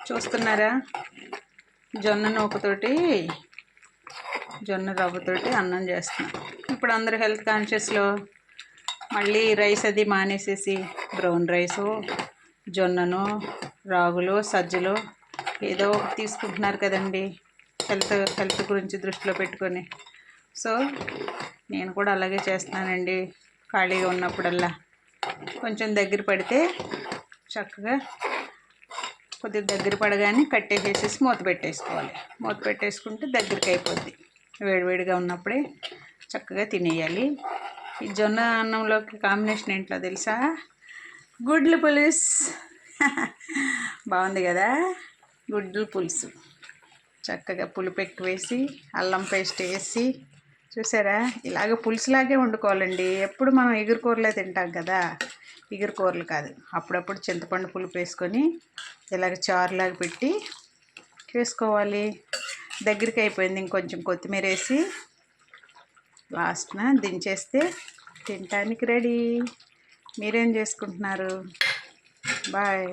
చూస్తున్నారా, జొన్న నూకతోటి జొన్న రవ్వతోటి అన్నం చేస్తున్నాం. ఇప్పుడు అందరూ హెల్త్ కాన్షియస్లో మళ్ళీ రైస్ అది మానేసేసి బ్రౌన్ రైసు, జొన్నను, రాగులు, సజ్జలు ఏదో ఒకటి తీసుకుంటున్నారు కదండి, హెల్త్ గురించి దృష్టిలో పెట్టుకొని. సో నేను కూడా అలాగే చేస్తున్నానండి. ఖాళీగా ఉన్నప్పుడల్లా కొంచెం దగ్గర పడితే చక్కగా కొద్దిగా దగ్గర పడగానే కట్టేసేసి మూత పెట్టేసుకోవాలి. మూత పెట్టేసుకుంటే దగ్గరికి అయిపోద్ది. వేడివేడిగా ఉన్నప్పుడే చక్కగా తినేయాలి. ఈ జొన్న అన్నంలోకి కాంబినేషన్ ఏంటో తెలుసా? గుడ్ల పులుసు. బాగుంది కదా, గుడ్ల పులుసు. చక్కగా పులుపు ఎక్కువ వేసి అల్లం పేస్ట్ వేసి, చూసారా, ఇలాగ పులుసులాగే వండుకోవాలండి. ఎప్పుడు మనం ఎగురుకూరలే తింటాం కదా, ఎగురుకూరలు కాదు. అప్పుడప్పుడు చింతపండు పులుపు వేసుకొని ఇలాగ చారులాగా పెట్టి చేసుకోవాలి. దగ్గరికి అయిపోయింది, ఇంకొంచెం కొత్తిమీర వేసి లాస్ట్న దించేస్తే తినటానికి రెడీ. మీరేం చేసుకుంటున్నారు? బాయ్.